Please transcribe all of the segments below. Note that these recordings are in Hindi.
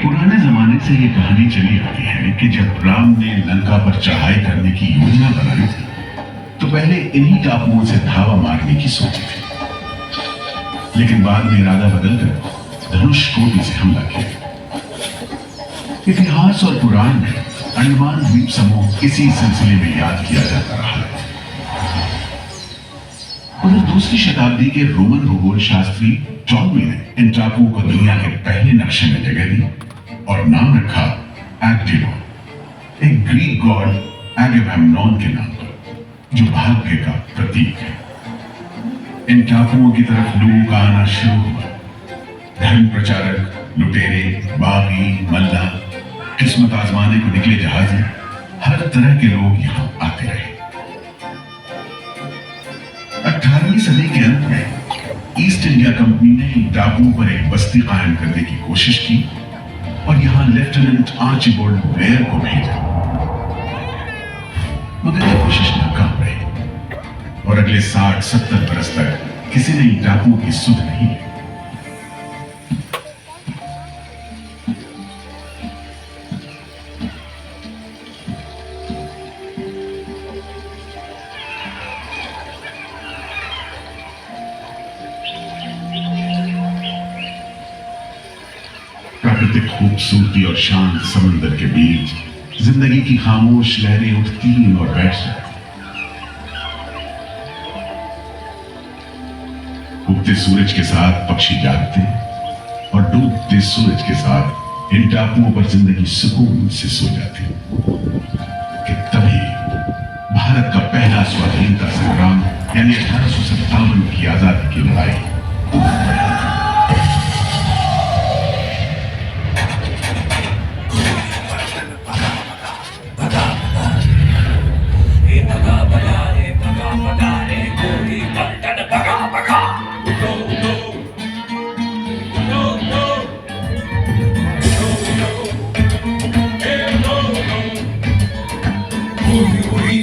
पुराने जमाने से ये कहानी चली आती है कि जब राम ने लंका पर चढ़ाई करने की योजना बनाई थी तो पहले इन्हीं टापुओं से धावा मारने की सोची थी, लेकिन बाद में इरादा बदलकर धनुष कोटि से हमला किया। इतिहास और पुराण में अंडमान द्वीप समूह इसी सिलसिले में याद किया जाता रहा है। उधर दूसरी शताब्दी के रोमन भूगोल शास्त्री टॉलमी ने इन टापुओं को दुनिया के पहले नक्शे में जगह दी और नाम रखा एग्डिनो, एक ग्रीक गॉड एगेमेम्नॉन के नाम पर, जो भाग्य का प्रतीक है। इन टापुओं की तरफ लोगों का आना शुरू हुआ। धर्म प्रचारक, लुटेरे, बागी, मल्ला, किस्मत आजमाने को निकले जहाजी, हर तरह के लोग यहां आते रहे। 18वीं सदी के अंत में ईस्ट इंडिया कंपनी ने इन टापुओं पर एक बस्ती कायम करने की कोशिश की और यहां लेफ्टिनेंट आर्चिबाल्ड बेयर को भेजा, मगर यह कोशिश नाकाम रही और अगले 60-70 बरस तक किसी ने इन टापुओं की सुध नहीं ली। प्राकृतिक खूबसूरती और शांत समुद्र के बीच जिंदगी की खामोश लहरें उठती और बैठ जाती। उगते सूरज के साथ पक्षी जागते और डूबते सूरज के साथ इन टापुओं पर जिंदगी सुकून से सो जाती। कि तभी भारत का पहला स्वाधीनता संग्राम यानी 1857 की आजादी की लड़ाई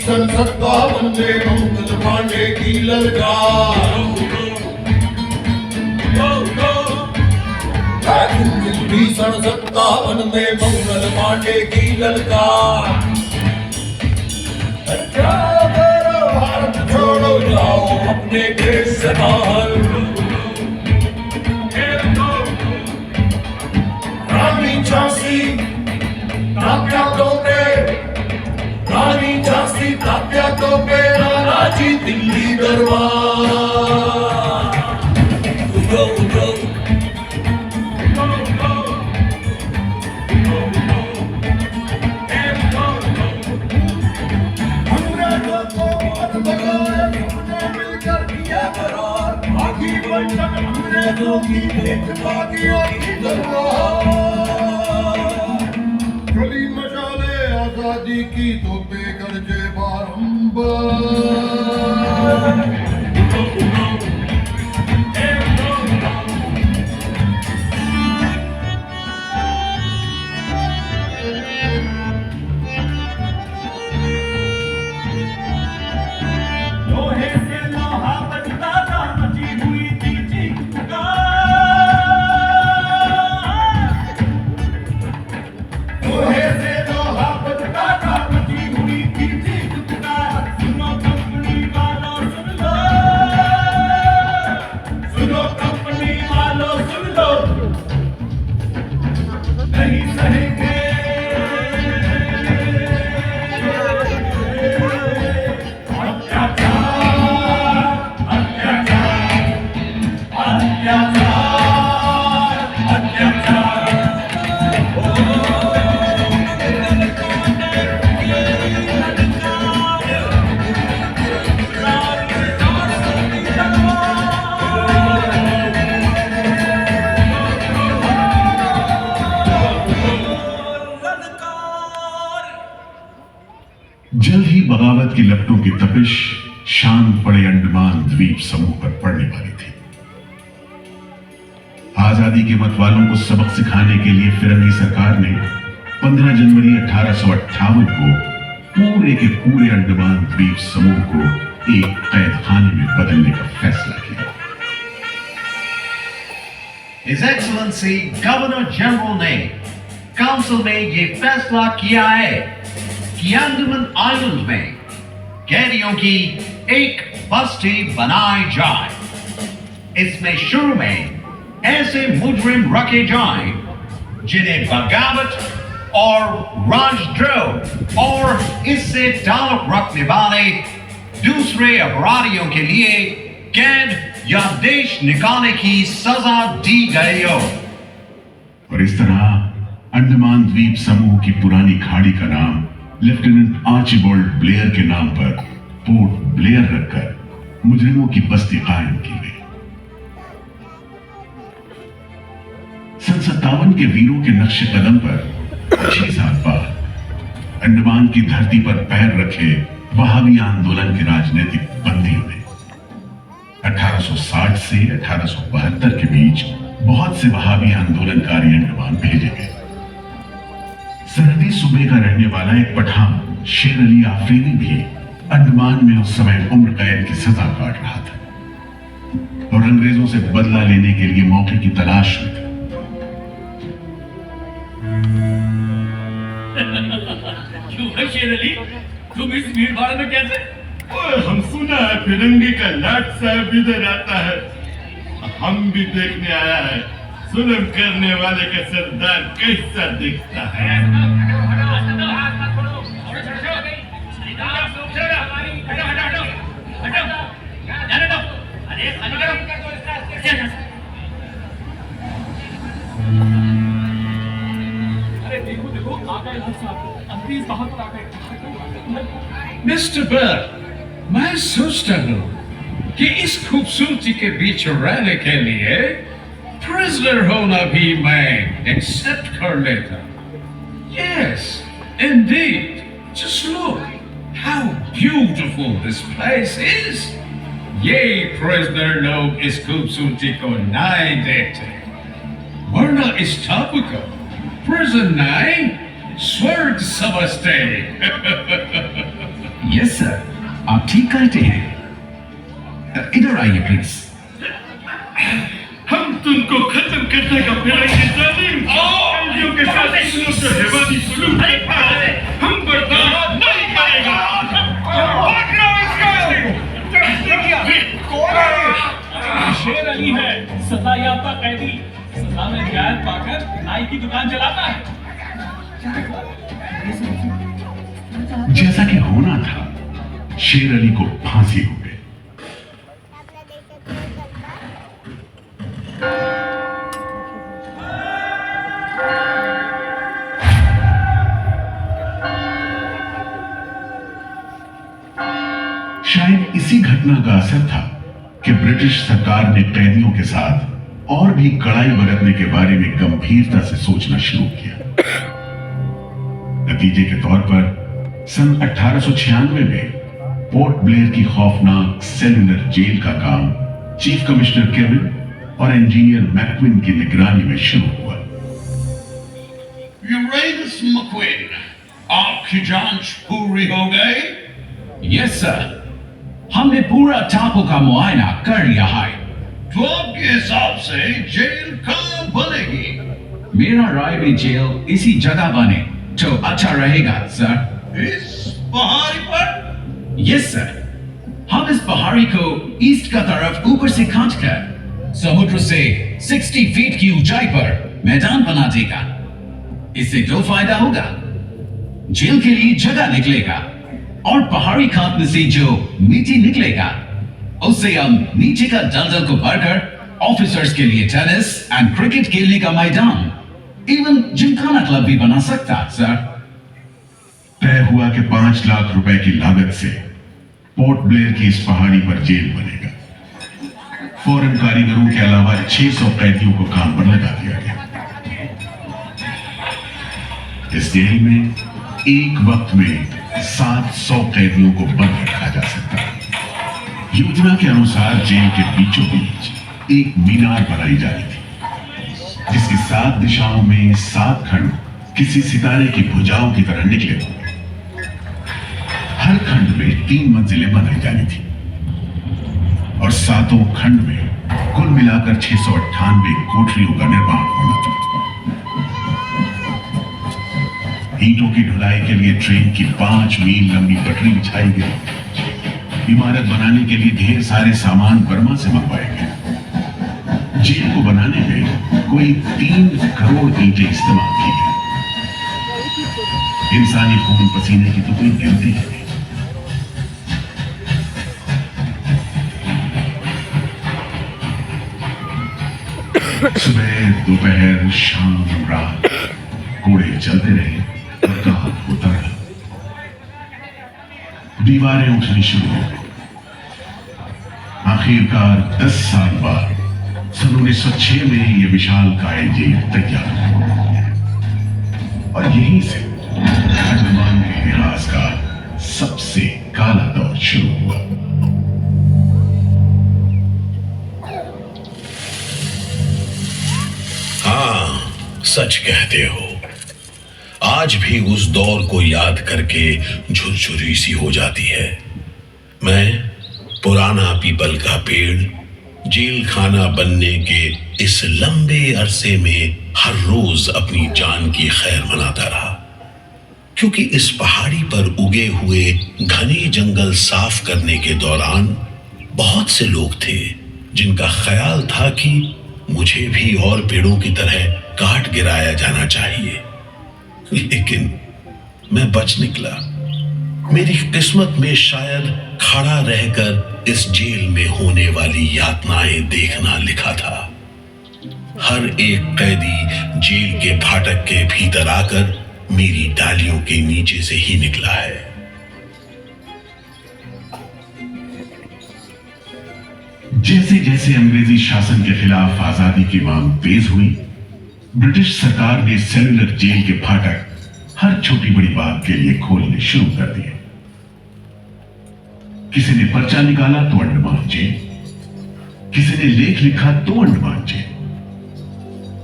सन 57 में मंगल पांडे की ललकार, सन 57 में मंगल पांडे की ललकार। भारत छोड़ो जाओ अपने देश से बाहर। रानी झांसी तात्या तोपे, रानी झांसी तात्या तोपे, राजी दिल्ली दरबार। उठो उठो अंग्रेजों को मार भगाए, तुमने मिलकर किया करार। बाकी बंधन अंग्रेजों की एक बागियों की दरबार। गली मचाले आजादी की तोपे गरजे बारंबार। लोहे से लोहा बजता था, मची हुई थी चीख-पुकार। लोहे से लोहा बजता था, मची हुई थी चीख-पुकार। सुनो कंपनी वालों सुन लो, सुनो कंपनी वालों सुन लो, नहीं सहेंगे जल्द ही बगावत की लपटों की तपिश शांत पड़े अंडमान द्वीप समूह पर पड़ने वाली थी। आजादी के मतवालों को सबक सिखाने के लिए फिरंगी सरकार ने 15 जनवरी 1858 को पूरे के पूरे अंडमान द्वीप समूह को एक कैदखाने में बदलने का फैसला किया। His Excellency Governor General ने काउंसिल में ये फैसला किया है कि अंडमान आइलैंड में कैदियों की एक बस्ती बनाई जाए। इसमें शुरू में ऐसे मुजरिम रखे जाएं जिन्हें बगावत और राजद्रोह और इससे ताल्लुक रखने वाले दूसरे अपराधियों के लिए कैद या देश निकालने की सजा दी गई हो। और इस तरह अंडमान द्वीप समूह की पुरानी खाड़ी का नाम लेफ्टिनेंट आर्चिबाल्ड ब्लेयर के नाम पर पोर्ट ब्लेयर रखकर मुजरिमों की बस्ती कायम की गई। सन 57 के वीरों के नक्शे कदम पर 6 साल बाद अंडमान की धरती पर पैर रखे वहाबी आंदोलन के राजनीतिक बंदियों ने 1860 से 1872 के बीच बहुत से वहाबी आंदोलनकारी अंडमान भेजे गए। सरहदी सूबे का रहने वाला एक पठान शेर अली आफरीदी भी अंडमान में उस समय उम्र कैद की सजा काट रहा था और अंग्रेजों से बदला लेने के लिए मौके की तलाश में था। क्यों है शेर अली, तुम इस भीड़ भाड़ में कैसे? ओए, हम सुना है फिरंगी का लाट साहब इधर आता है। हम भी देखने आया है जुल्म करने वाले का सरदार कैसा दिखता है। मिस्टर बर्ड, मैं सोचता हूँ कि इस खूबसूरती के बीच रहने के लिए प्रिजनर होना भी मैं एक्सेप्ट कर लेता। Yes, indeed. Just look how beautiful this place is. ये प्रिजनर लोग इस खूबसूरती को नहीं देखते, वरना इस टापू को प्रिजन नहीं स्वर्ग समझते। यस सर, आप ठीक कहते हैं। इधर आइए प्लीज। हम तुमको खत्म करने का फिरंगी जालिम कैदियों के साथ इस हैवानी सुलूक हम बर्दाश्त नहीं करेगा। शेर अली है, सजा याफ्ता कैदी, सजा में रियायत पाकर नाई की दुकान चलाता है। जैसा कि होना था, शेर अली को फांसी हो गई। शायद इसी घटना का असर था कि ब्रिटिश सरकार ने कैदियों के साथ और भी कड़ाई बरतने के बारे में गंभीरता से सोचना शुरू किया। नतीजे के तौर पर सन 1896 में पोर्ट ब्लेयर की खौफनाक सेलुलर जेल का काम चीफ कमिश्नर केविन और इंजीनियर मैक्विन की निगरानी में शुरू हुआ। यूरेनस मैक्विन, आपकी जांच पूरी हो गई? यस सर, हमने पूरा टापू का मुआयना कर लिया है। तो आपके हिसाब से जेल कहाँ बनेगी? मेरा राय भी जेल इसी जगह बने तो अच्छा रहेगा सर। इस पहाड़ी पर? यस सर, हम इस पहाड़ी को ईस्ट का तरफ ऊपर से काटकर समुद्र से 60 फीट की ऊंचाई पर मैदान बना देगा। इससे दो फायदा होगा, जेल के लिए जगह निकलेगा और पहाड़ी काटने से जो मिट्टी निकलेगा उससे हम नीचे का दलदल को भरकर ऑफिसर्स के लिए टेनिस एंड क्रिकेट खेलने का मैदान, इवन जिमखाना क्लब भी बना सकता सर। तय हुआ कि 5 लाख रुपए की लागत से पोर्ट ब्लेयर की इस पहाड़ी पर जेल बनेगा। फॉरेन कारीगरों के अलावा 600 कैदियों को काम पर लगा दिया गया। इस जेल में एक वक्त में 700 कैदियों को बंद रखा जा सकता है। योजना के अनुसार जेल के बीचों बीच एक मीनार बनाई जा रही थी जिसकी 7 दिशाओं में 7 खंड किसी सितारे की भुजाओं की तरह निकले होंगे। हर खंड में 3 मंजिलें बनाई जानी थी और 7 खंड में कुल मिलाकर 698 कोठरियों का निर्माण होना था। ईंटों की ढुलाई के लिए ट्रेन की 5 मील लंबी पटरी बिछाई गई। इमारत बनाने के लिए ढेर सारे सामान बर्मा से मंगवाए गए। जेल को बनाने में कोई 3 करोड़ ईंटें इस्तेमाल की गई। इंसानी खून पसीने की तो कोई गिनती नहीं। सुबह दोपहर शाम रात घोड़े चलते रहे और काम होता रहा। दीवारें उठनी शुरू हो गई। आखिरकार 10 साल बाद सन 1906 में यह विशालकाय जेल तैयार हुआ और यहीं से अंडमान के इतिहास का सबसे काला दौर शुरू हुआ। हाँ, सच कहते हो। आज भी उस दौर को याद करके झुरझुरी सी हो जाती है। मैं पुराना पीपल का पेड़ जेल खाना बनने के इस लंबे अरसे में हर रोज अपनी जान की खैर मनाता रहा, क्योंकि इस पहाड़ी पर उगे हुए घने जंगल साफ करने के दौरान बहुत से लोग थे जिनका ख्याल था कि मुझे भी और पेड़ों की तरह काट गिराया जाना चाहिए, लेकिन मैं बच निकला। मेरी किस्मत में शायद खड़ा रहकर इस जेल में होने वाली यातनाएं देखना लिखा था। हर एक कैदी जेल के फाटक के भीतर आकर मेरी डालियों के नीचे से ही निकला है। जैसे जैसे अंग्रेजी शासन के खिलाफ आजादी की मांग तेज हुई, ब्रिटिश सरकार ने सेलुलर जेल के फाटक हर छोटी बड़ी बात के लिए खोलने शुरू कर दिए। किसी ने पर्चा निकाला तो अंडमान जेल, किसी ने लेख लिखा तो अंडमान जेल।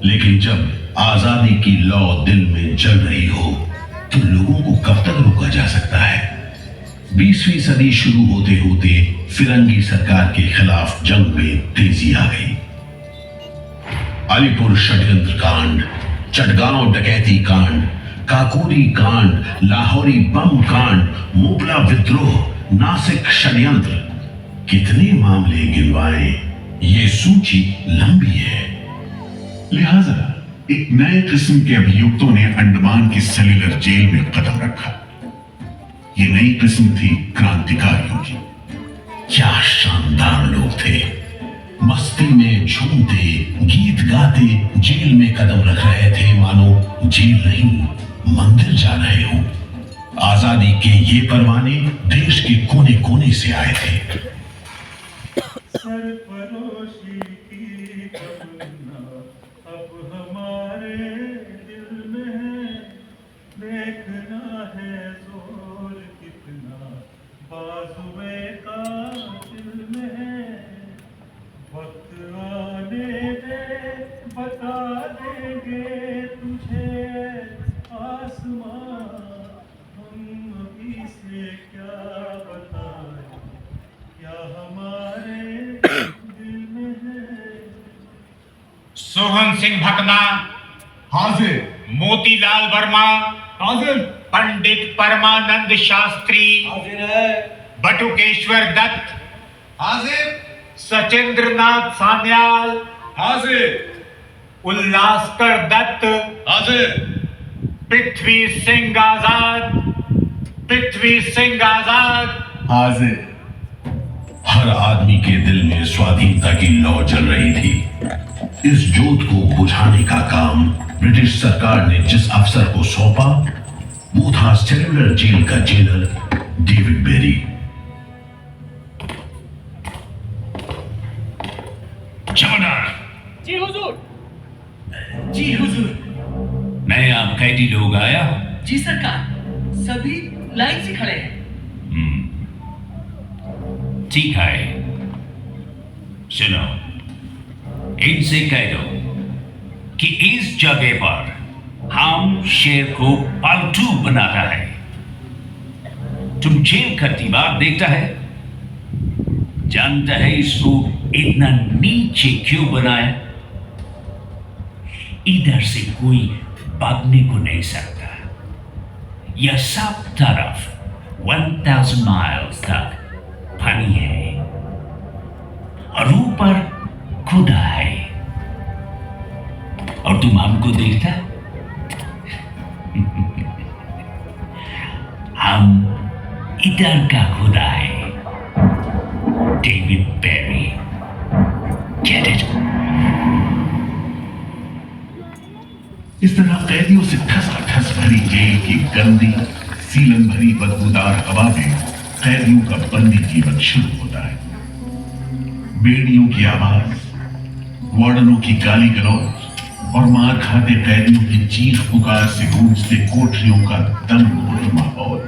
लेकिन जब आजादी की लौ दिल में जल रही हो तो लोगों को कब तक रोका जा सकता है? 20वीं सदी शुरू होते होते फिरंगी सरकार के खिलाफ जंग में तेजी आ गई। अलीपुर षड्यंत्र कांड, चटगांव डकैती कांड, काकोरी कांड, लाहौरी बम कांड, मोपला विद्रोह, नासिक षड्यंत्र, कितने मामले गिनवाए, ये सूची लंबी है। लिहाजा एक नए किस्म के अभियुक्तों ने अंडमान की सेल्युलर जेल में कदम रखा। ये नई किस्म थी क्रांतिकारियों की। क्या शानदार लोग थे, मस्ती में झूमते गीत गाते जेल में कदम रख रहे थे, मानो जेल नहीं मंदिर जा रहे हो। आजादी के ये परवाने देश के कोने कोने से आए थे। सरफरोशी की तमन्ना अब हमारे दिल में है, देखना है जोर कितना बाजुए का दिल में है। वक्त आने दे बता देंगे तुझे आसमां, हम अभी से क्या बताएं, क्या हमारे दिल में है। सोहन सिंह भकना हाजिर। मोतीलाल वर्मा हाजिर। पंडित परमानंद शास्त्री हाजिर है। बटुकेश्वर दत्त हाजिर। सचिंद्र नाथ सान्याल हाजिर। उल्लासकर दत्त हाजिर। पृथ्वी सिंह आजाद, पृथ्वी सिंह आजाद हाजिर। हर आदमी के दिल में स्वाधीनता की लौ जल रही थी। इस जोत को बुझाने का काम ब्रिटिश सरकार ने जिस अफसर को सौंपा वो था सेल्युलर जेल का जेलर डेविड बेरी। जमादार। जी हुजूर। जी हुजूर। नया कैदी लोग आया? जी सरकार, सभी लाइन से खड़े हैं। ठीक है, सुनो, इनसे कह दो कि इस जगह पर हम शेर को पालतू बनाता है। तुम जेल का दीवार देखता है, जानता है इसको इतना नीचे क्यों बनाया? इधर से कोई भागने को नहीं सकता, यह सब तरफ 1000 माइल्स तक पानी है और ऊपर खुदा है, और तुम हमको देखता? हम इधर का खुदा है, डेविड पेरी। Get it? इस तरह कैदियों से ठस भरी जेल की गंदी सीलन भरी बदबूदार हवा में कैदियों का बंदी जीवन शुरू होता है। बेड़ियों की आवाज, वार्डनों की गाली गलौज और मार खाते कैदियों की चीख पुकार से गूंजते कोठरियों का दम घोटी माहौल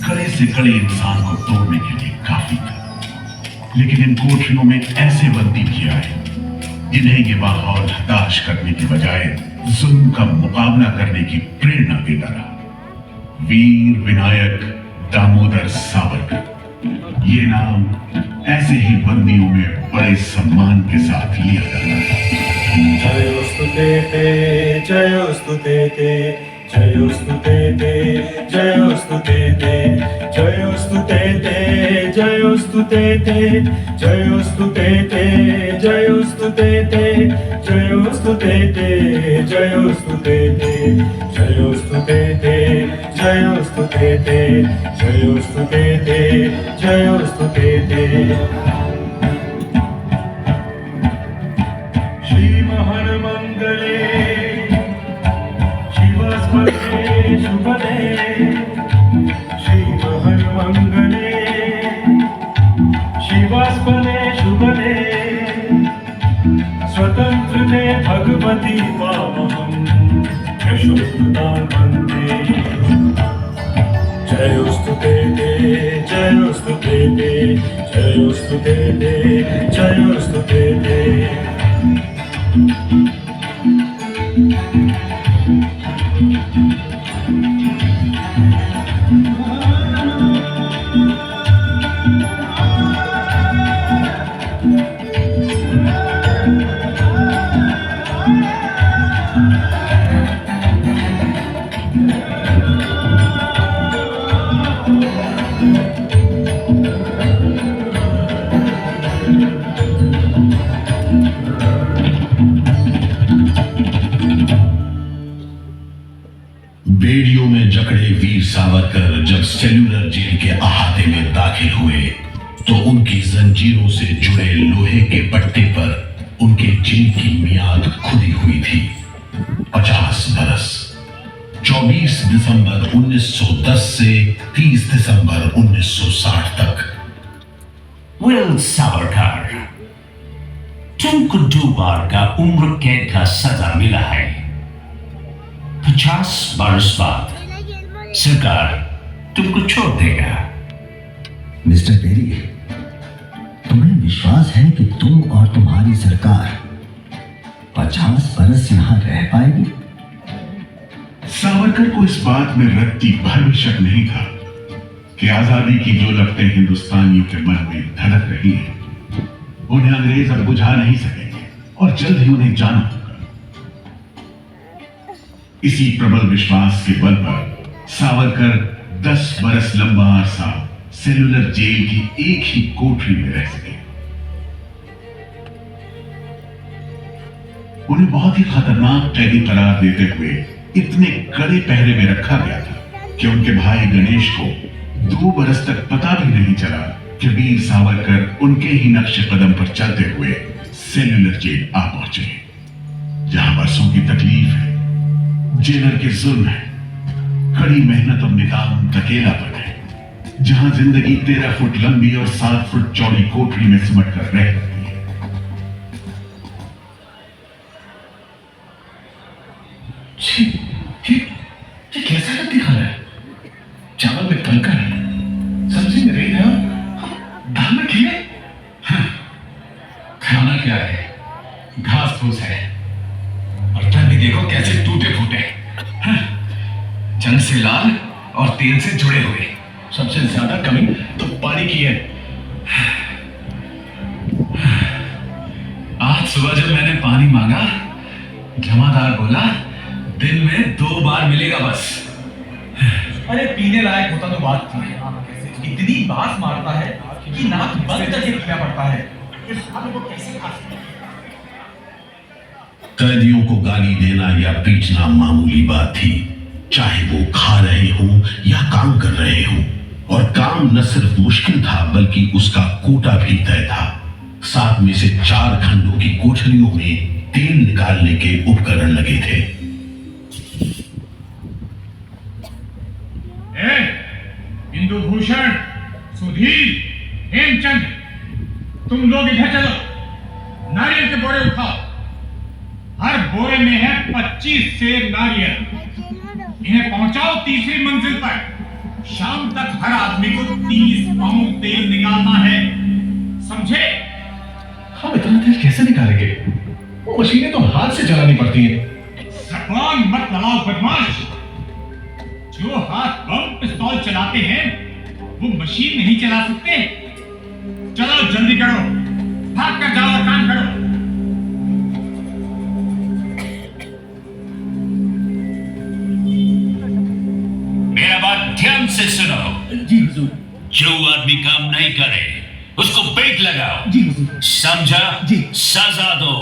कड़े से कड़े इंसान को तोड़ने के लिए काफी था। लेकिन इन कोठरियों में ऐसे बंदी भी आए जिन्हें ये माहौल हताश करने की बजाय जुल्म का मुकाबला करने की प्रेरणा देता रहा। वीर विनायक दामोदर सावरकर, ये नाम ऐसे ही बंदियों में बड़े सम्मान के साथ लिया जाता है। जयोस्तु ते जयोस्तु ते जयोस्तु ते जयोस्तु ते जयोस्तु ते जयोस्तु ते जयोस्तु ते जयोस्तु ते जयोस्तु ते जयोस्तु ते जयोस्तु ते जयोस्तु ते जयोस्तु ते जयोस्तु ते श्रीमहन मंगले शिवस्पते शुभदे श्रीमहन मंगले शिवस्पते शुभदे स्वतंत्रते भगवती वामहं यशोस्तुतां वन्दे। जयोस्तु ते जयोस्तु ते जयोस्तु ते जयोस्तु ते बेड़ियों में जकड़े वीर सावरकर जब सेल्यूलर जेल के अहाते में दाखिल हुए तो उनकी जंजीरों से जुड़े लोहे के पट्टे पर उनके जेल की मियाद खुदी हुई थी 50 बरस। 24 दिसंबर 1910 से 30 दिसंबर 1960 तक। विल सावरकर, तुमको 2 बार का उम्र कैद का सजा मिला है। 50 बरस बाद सरकार तुमको छोड़ देगा। मिस्टर पेरी, तुम्हें विश्वास है कि तुम और तुम्हारी सरकार 50 बरस यहां रह पाएगी? सावरकर को इस बात में रत्ती भर भी शक नहीं था कि आजादी की जो लपटें हिंदुस्तानियों के मन में धड़क रही हैं, उन्हें अंग्रेज अब बुझा नहीं सकेंगे और जल्द ही उन्हें जाना होगा। इसी प्रबल विश्वास के बल पर सावरकर 10 बरस लंबा अरसा सेल्यूलर जेल की एक ही कोठरी में रह सके। उन्हें बहुत ही खतरनाक कैदी करार देते हुए इतने कड़े पहरे में रखा गया था कि उनके भाई गणेश को 2 बरस तक पता भी नहीं चला कि वीर सावरकर उनके ही नक्शे कदम पर चलते हुए सेल्यूलर जेल आ पहुंचे, जहां बरसों की तकलीफ है, जेलर के जुल्म है, कड़ी मेहनत और निदान धकेलापन है, जहां जिंदगी 13 फुट लंबी और 7 फुट चौड़ी कोठरी में सिमट कर रह रही है। ये कैसा रद्दी खाना है? चावल में कंकर है, सब्जी में रेत है, दाल में खीरे। खाना क्या है? घास फूस है, और तन भी देखो कैसे टूटे फूटे, जंग से लाल और तेल से जुड़े हुए। सबसे ज्यादा कमी तो पानी की है। आज सुबह जब मैंने पानी मांगा, जमादार बोला दिन में 2 बार मिलेगा बस। अरे पीने लायक होता तो बात थी, इतनी बात मारता है कि नाक बंद करके पीना पड़ता है। कैदियों को गाली देना या पीटना मामूली बात थी, चाहे वो खा रहे हों या काम कर रहे हों। और काम न सिर्फ मुश्किल था बल्कि उसका कोटा भी तय था। 7 में से 4 खंडों की कोठरियों में तेल निकालने के उपकरण लगे थे। इंदु भूषण, सुधीर, हेमचंद, तुम लोग इधर चलो, नारियल के बोरे उठाओ। हर बोरे में है 25 सेर नारियल। इन्हें पहुंचाओ तीसरी मंजिल पर। शाम तक हर आदमी को 30 पाउंड तेल निकालना है, समझे? हम इतना तेल कैसे निकालेंगे? वो मशीनें तो हाथ से चलानी पड़ती हैं। जबान मत लड़ाओ बदमाश। जो हाथ बम पिस्तौल चलाते हैं वो मशीन नहीं चला सकते। चलो जल्दी करो, भाग कर जाओ और काम करो। मेरा बात ध्यान से सुनो। जी हुजूर। जो आदमी काम नहीं करे उसको पेट लगाओ। जी हुजूर। समझा? जी। सजा दो,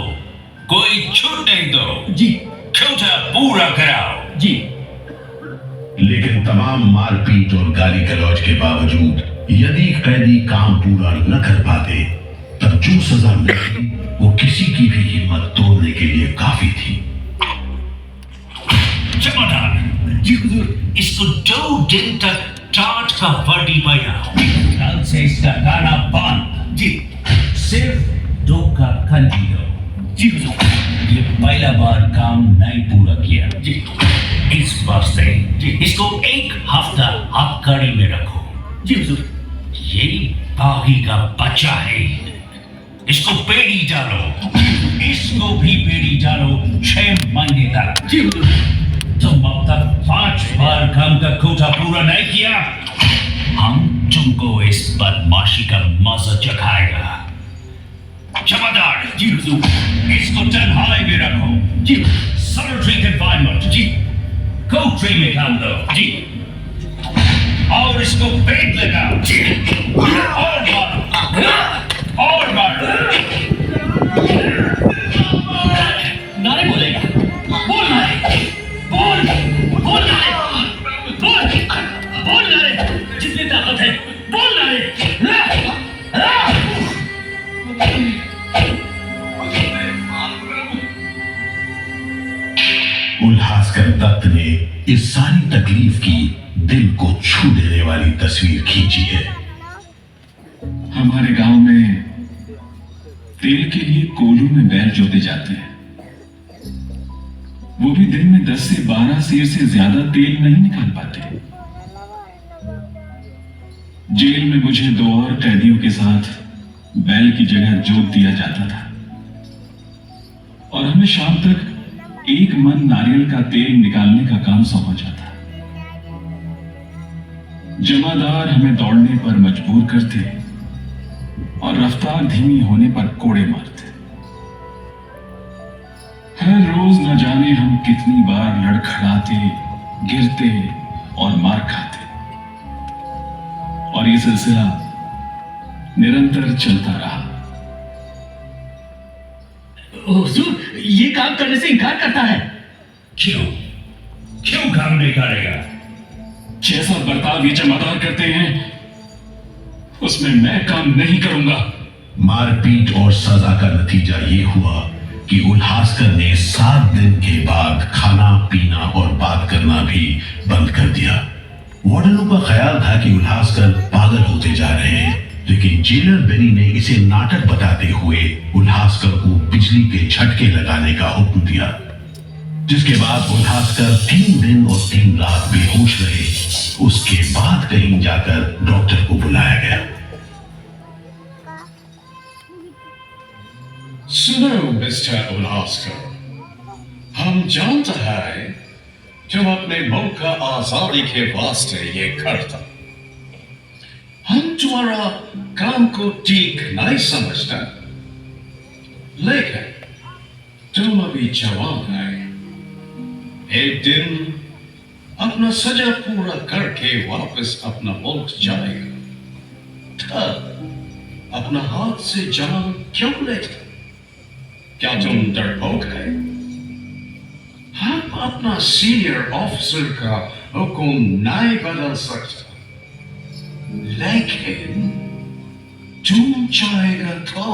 कोई छूट नहीं दो। जी। कोटा पूरा कराओ। जी। लेकिन तमाम मारपीट और गाली गलौज के बावजूद यदि कैदी काम पूरा न कर पाते तब जो सजा मिलती वो किसी की भी हिम्मत तोड़ने के लिए काफी थी। जमादार जी हुजूर। इसको 2 दिन तक टाट का वर्दी पहनाओ। कल से इसका गाना बंद। जी। सिर्फ 2 कप खंडी दो। जी हुजूर। ये पहला बार काम नहीं पूरा किया। जी। इस वास्ते इसको 1 हफ्ता हथकड़ी में रखो। जी हुजूर। ये बागी का बच्चा है, इसको पेड़ी डालो। इसको भी पेड़ी डालो 6 महीने तक। जी हुजूर। तुम अब तक 5 बार काम का कोटा पूरा नहीं किया, हम तुमको इस बदमाशी का मजा चखाएगा। जमादार जी हुजूर। इसको तन्हाई में रखो। जी। Solitary confinement. जी। कोठरी में काम दो। जी। और इसको पेट लगाओ। और मारो, और मारो। नारे बोलेगा। बोल नारे। बोल। बोल नारे। बोल। बोल नारे। जितनी ताकत है बोल नारे। उल्हासकर दत्त ने इस सारी तकलीफ की दिल को छू देने वाली तस्वीर खींची है। हमारे गांव में तेल के लिए कोल्हू में बैल जोते जाते हैं। वो भी दिन में 10 से 12 सेर से ज्यादा तेल नहीं निकाल पाते। जेल में मुझे 2 और कैदियों के साथ बैल की जगह जोत दिया जाता था और हमें शाम तक 1 मन नारियल का तेल निकालने का काम सौंपा जाता। जमादार हमें दौड़ने पर मजबूर करते और रफ्तार धीमी होने पर कोड़े मारते। हर रोज न जाने हम कितनी बार लड़खड़ाते, गिरते और मार खाते, और ये सिलसिला निरंतर चलता रहा। हुजूर, ये काम करने से इनकार करता है। क्यों काम नहीं करेगा? जैसा बर्ताव ये जमादार करते हैं उसमें मैं काम नहीं करूंगा। मारपीट और सजा का नतीजा ये हुआ कि उल्हासकर ने 7 दिन के बाद खाना पीना और बात करना भी बंद कर दिया। वार्डनों का ख्याल था कि उल्हासकर पागल होते जा रहे हैं, लेकिन जेलर बेरी ने इसे नाटक बताते हुए उल्हासकर को बिजली के झटके लगाने का हुक्म दिया, जिसके बाद उल्हासकर 3 दिन और 3 रात बेहोश रहे। उसके बाद कहीं जाकर डॉक्टर को बुलाया गया। सुनो मिस्टर उल्हासकर, हम जानते हैं तुम अपने मुल्क का आजादी के वास्ते ये करता। हम तुम्हारा काम को ठीक नहीं समझते, लेकिन तुम अभी जवान है। एक दिन अपना सजा पूरा करके वापस अपना मुल्क जाएगा, तब अपना हाथ से जान क्यों लेगा? क्या तुम डरपोक है? हम अपना सीनियर ऑफिसर का हुक्म नहीं बदल सकता, लेकिन तुम चाहेगा तो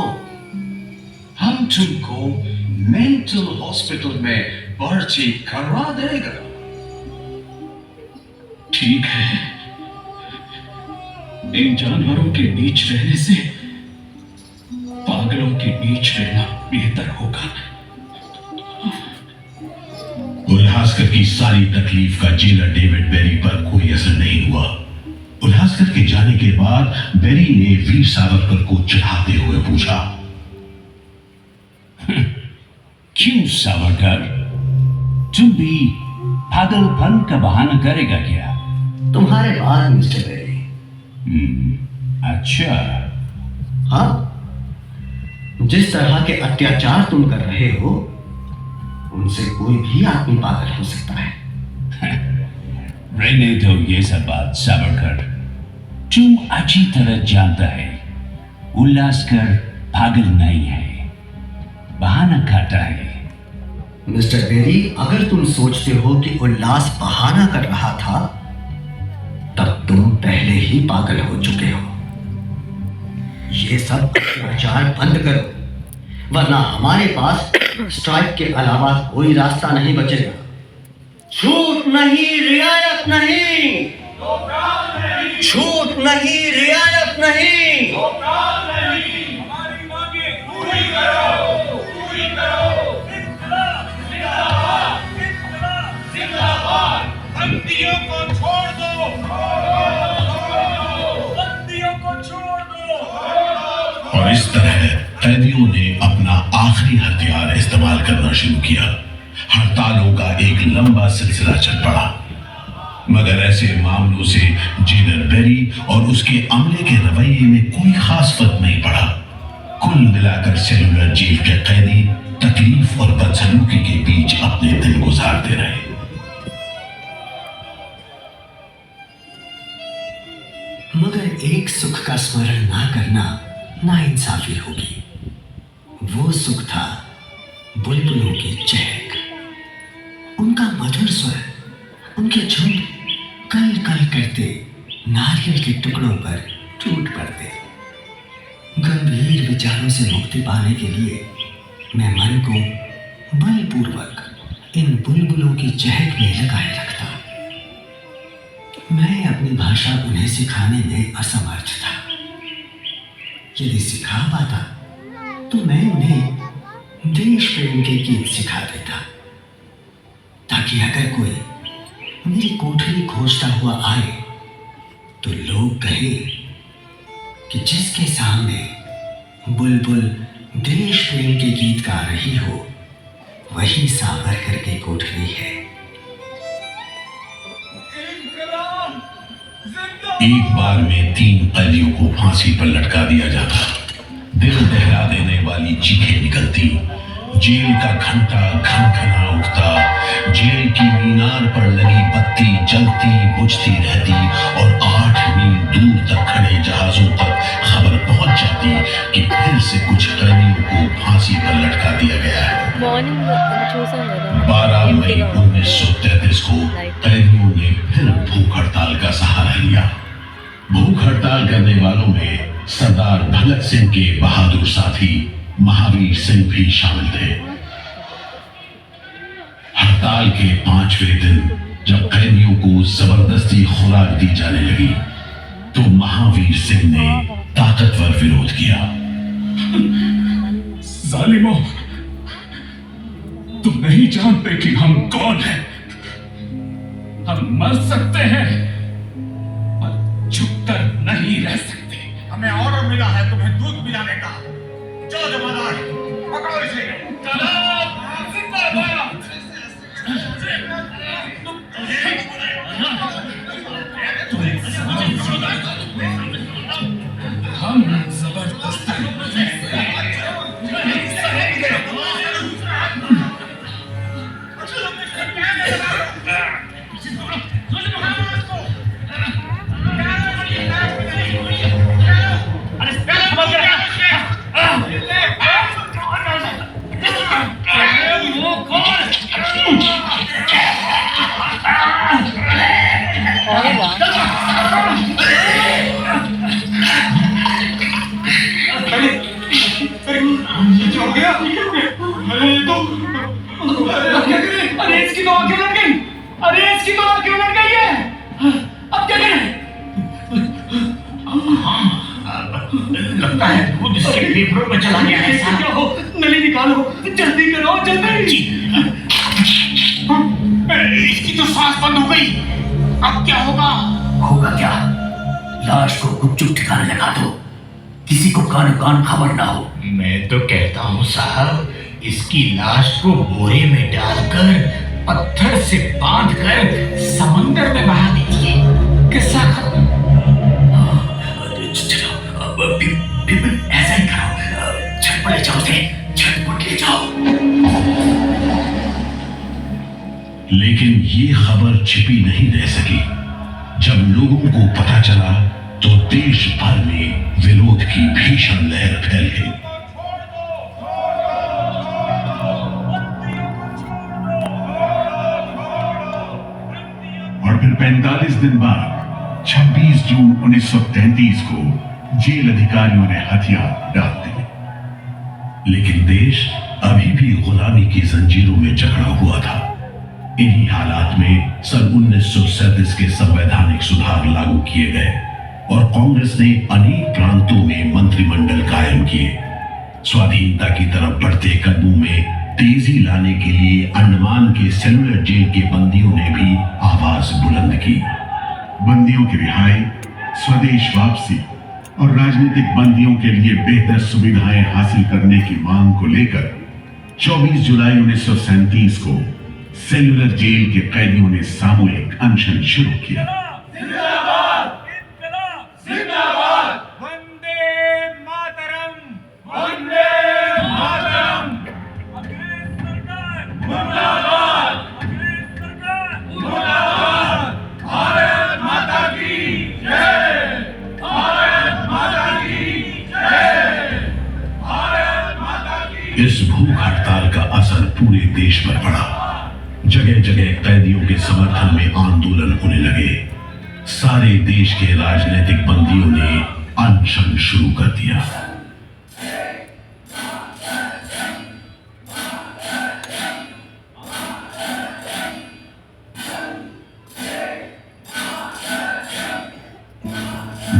हम तुमको मेंटल हॉस्पिटल में भर्ती करवा देगा। ठीक है, इन जानवरों के बीच रहने से पागलों के बीच रहना बेहतर होगा। उल्हासकर की सारी तकलीफ का जेलर डेविड बेरी पर कोई असर नहीं हुआ। उल्हासकर के जाने के बाद बेरी ने वीर सावरकर को चिढ़ाते हुए पूछा, क्यों सावरकर, तुम भी पागलपन का बहाना करेगा क्या? तुम्हारे बाद मिस्टर बेरी। अच्छा। हाँ, जिस तरह के अत्याचार तुम कर रहे हो उनसे कोई भी आदमी पागल हो सकता है। रहने दो ये सब बात सावरकर, तुम अच्छी तरह जानता है उल्लासकर पागल नहीं है, बहाना खाता है। मिस्टर बेरी, अगर तुम सोचते हो कि उल्लास बहाना कर रहा था तब तुम पहले ही पागल हो चुके हो। ये सब अत्याचार बंद करो, वरना हमारे पास स्ट्राइक के अलावा कोई रास्ता नहीं बचेगा। छूट नहीं, रियायत नहीं, छूट नहीं, रियायत नहीं। हमारी मांगे पूरी करो, पूरी करो। जिंदाबाद, बंदियों को छोड़ दो, बंदियों को छोड़ दो। और इस तरह कैदियों ने अपना आखिरी हथियार इस्तेमाल करना शुरू किया। हड़तालों का एक लंबा सिलसिला चल पड़ा, मगर ऐसे मामलों से जेलर बेरी और उसके अमले के रवैये में कोई खास फर्क नहीं पड़ा। कुल मिलाकर सेलुलर जेल के कैदी तकलीफ और बदसलूकी के बीच अपने दिन गुजारते रहे। मगर एक सुख का स्मरण ना करना नाइंसाफी होगी। वो सुख था बुलबुलों की चहक, उनका मधुर स्वर, उनके झुंड कल कल करते नारियल के टुकड़ों पर टूट पड़ते। गंभीर विचारों से मुक्ति पाने के लिए मैं मन को बलपूर्वक इन बुलबुलों की चहक में लगाए रखता। मैं अपनी भाषा उन्हें सिखाने में असमर्थ था। यदि सिखा पाता तो मैं उन्हें देश प्रेम के गीत सिखा देता, ताकि अगर कोई मेरी कोठरी खोजता हुआ आए तो लोग कहें कि जिसके सामने बुलबुल देश प्रेम के गीत गा रही हो वही सावरकर की कोठरी है। एक बार में 3 कैदियों को फांसी पर लटका दिया जाता। दिल दहला देने वाली चीखें निकलती, जेल का घंटा घनघना उठता, जेल की मीनार पर लगी बत्ती जलती बुझती रहती और 8 मील दूर तक खड़े जहाजों तक खबर पहुंच जाती कि फिर से कुछ कैदियों को फांसी पर लटका दिया गया है। 12 मई 1933 को कैदियों ने फिर भूख हड़ताल का सहारा लिया। भूख हड़ताल करने वालों में सरदार भगत सिंह के बहादुर साथी महावीर सिंह भी शामिल थे। हड़ताल के 5वें दिन जब कैदियों को जबरदस्ती खुराक दी जाने लगी तो महावीर सिंह ने ताकतवर विरोध किया। जालिमों, तुम नहीं जानते कि हम कौन हैं। हम मर सकते हैं पर झुककर नहीं रह सकते। हमें ऑर्डर मिला है तुम्हें दूध पिलाने का। चलो जमादार, पकड़ो इसे। हम जबरदस्ती चला गया है साहब। क्या हो, नली निकालो, जल्दी करो, जल्दी। इसकी तो सांस बंद हो गई, अब क्या होगा? होगा क्या? लाश को गुपचुप ठिकाने लगा दो, किसी को कान कान खबर ना हो। मैं तो कहता हूँ साहब, इसकी लाश को बोरे में डालकर पत्थर से बांधकर समंदर में बहा दीजिए। किस्सा खत्म। बिल्कुल ऐसा ही करो, झटपट ले जाओ उसे, झटपट ले जाओ। लेकिन ये खबर छिपी नहीं रह सकी। जब लोगों को पता चला तो देश भर में विरोध की भीषण लहर फैल गई। और फिर 45 दिन बाद 26 जून 1933 को जेल अधिकारियों ने हथियार डाल दिए। लेकिन देश अभी भी गुलामी की जंजीरों में जकड़ा हुआ था। इन्हीं हालात में सन 1937 के संवैधानिक सुधार लागू किए गए और कांग्रेस ने अनेक प्रांतों में मंत्रिमंडल कायम किए। स्वाधीनता की तरफ बढ़ते कदमों में तेजी लाने के लिए अंडमान के सेलुलर जेल के बंदियों ने भी आवाज बुलंद की। बंदियों की रिहाई, स्वदेश वापसी और राजनीतिक बंदियों के लिए बेहतर सुविधाएं हासिल करने की मांग को लेकर 24 जुलाई 1937 को सेलुलर जेल के कैदियों ने सामूहिक अनशन शुरू किया। इस भूख हड़ताल का असर पूरे देश पर पड़ा। जगह जगह कैदियों के समर्थन में आंदोलन होने लगे। सारे देश के राजनीतिक बंदियों ने अनशन शुरू कर दिया।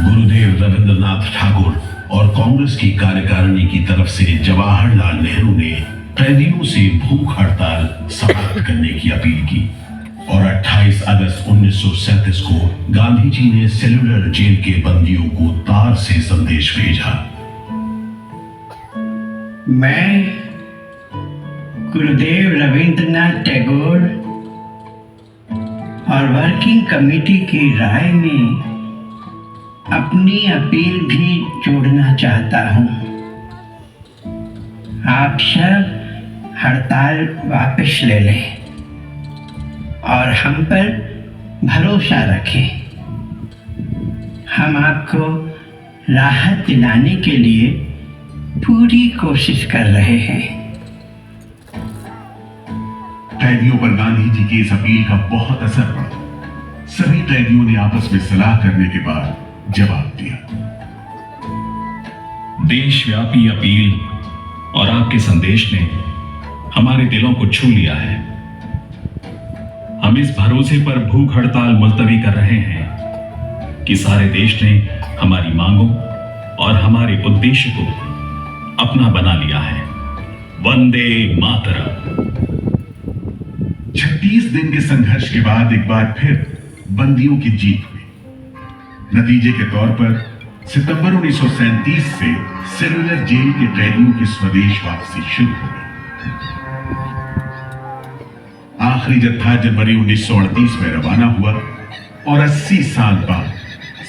गुरुदेव रविंद्रनाथ ठाकुर और कांग्रेस की कार्यकारिणी की तरफ से जवाहरलाल नेहरू ने कैदियों से भूख हड़ताल समाप्त करने की अपील की और 28 अगस्त 1937 को गांधी जी ने सेलुलर जेल के बंदियों को तार से संदेश भेजा। मैं गुरुदेव रविंद्रनाथ टैगोर और वर्किंग कमेटी की राय में अपनी अपील भी जोड़ना चाहता हूं। आप सब हड़ताल वापस ले लें और हम पर भरोसा रखें। हम आपको राहत दिलाने के लिए पूरी कोशिश कर रहे हैं। कैदियों पर गांधी जी की इस अपील का बहुत असर पड़ा। सभी कैदियों ने आपस में सलाह करने के बाद जवाब दिया। देशव्यापी अपील और आपके संदेश ने हमारे दिलों को छू लिया है। हम इस भरोसे पर भूख हड़ताल मुलतवी कर रहे हैं कि सारे देश ने हमारी मांगों और हमारे उद्देश्य को अपना बना लिया है। वंदे मातरम। 36 दिन के संघर्ष के बाद एक बार फिर बंदियों की जीत हुई। नतीजे के तौर पर सितंबर 1937 से सेलुलर जेल के कैदियों की स्वदेश वापसी शुरू हो गई। आखिरी जत्था जनवरी 1938 में रवाना हुआ और 80 साल बाद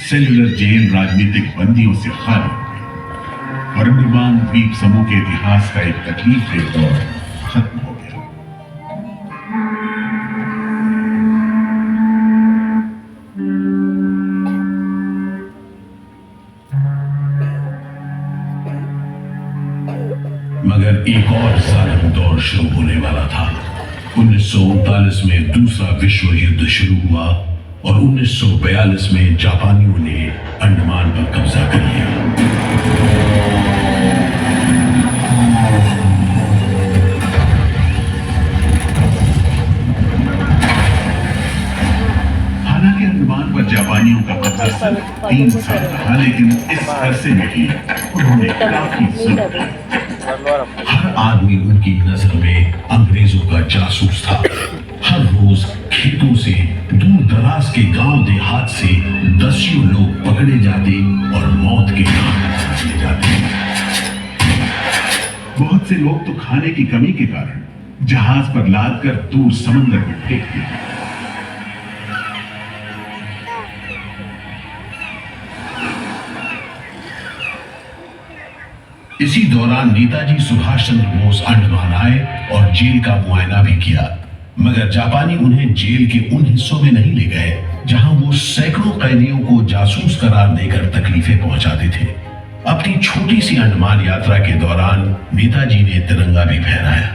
सेलुलर जेल राजनीतिक बंदियों से खाली हो गई और अंडमान द्वीप समूह के इतिहास का एक तकलीफदेह दौर खत्म हो गया। मगर एक और जालिम दौर शुरू होने वाला था। 1939 में दूसरा विश्व युद्ध शुरू हुआ और 1942 में जापानियों ने अंडमान पर कब्जा कर लिया। हालांकि अंडमान पर जापानियों का कब्जा सिर्फ 3 साल रहा, लेकिन इस अरसे में ही उन्होंने काफी जुल्म किए। हर आदमी उनकी नजर में अंग्रेजों का जासूस था। हर रोज खेतों से, दूर दराज के गांव देहात से दसियों लोग पकड़े जाते और मौत के घाट चले जाते। बहुत से लोग तो खाने की कमी के कारण जहाज पर लाद कर दूर समंदर में फेंक दिए। इसी दौरान नेताजी सुभाष चंद्र बोस अंडमान आए और जेल का मुआयना भी किया, मगर जापानी उन्हें जेल के उन हिस्सों में नहीं ले गए जहां वो सैकड़ों कैदियों को जासूस करार देकर तकलीफें पहुंचाते थे। अपनी छोटी सी अंडमान यात्रा के दौरान नेताजी ने तिरंगा भी फहराया।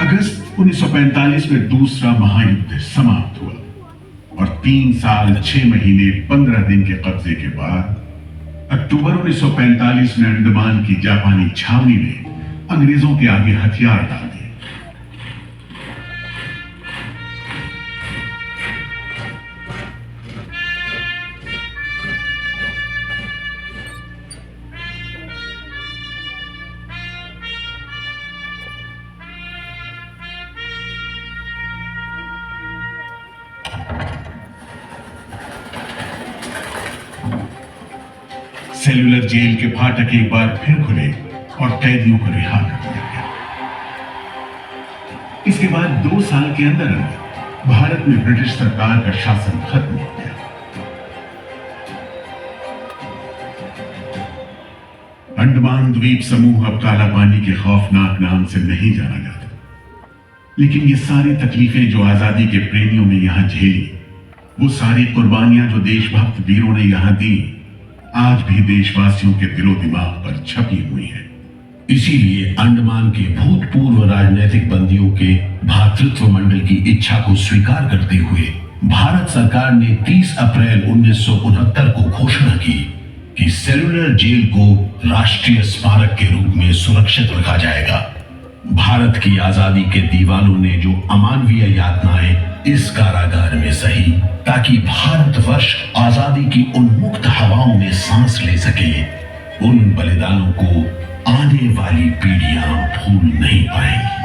अगस्त 1945 में दूसरा महायुद्ध समाप्त हुआ और 3 साल 6 महीने 15 दिन के कब्जे के बाद अक्टूबर 1945 में अंडमान की जापानी छावनी ने अंग्रेजों के आगे हथियार डाल दिए। सेलुलर जेल के फाटक एक बार फिर खुले और कैदियों को रिहा कर दिया गया। इसके बाद 2 साल के अंदर अंदर भारत में ब्रिटिश सरकार का शासन खत्म हो गया। अंडमान द्वीप समूह अब काला पानी के खौफनाक नाम से नहीं जाना जाता, लेकिन ये सारी तकलीफें जो आजादी के प्रेमियों ने यहां झेली, वो सारी कुर्बानियां जो देशभक्त वीरों ने यहां दी, आज भी देशवासियों के दिलो दिमाग पर छपी हुई है। इसीलिए अंडमान के भूतपूर्व राजनीतिक बंदियों के भातृत्व मंडल की इच्छा को स्वीकार करते हुए भारत सरकार ने 30 अप्रैल 1969 को घोषणा की कि सेलुलर जेल को राष्ट्रीय स्मारक के रूप में सुरक्षित रखा जाएगा। भारत की आजादी के दीवानों ने जो अमानवीय यातनाएं इस कारागार में सही, ताकि भारतवर्ष आजादी की उन्मुक्त हवाओं में सांस ले सके, उन बलिदानों को आने वाली पीढ़ियां भूल नहीं पाएंगी।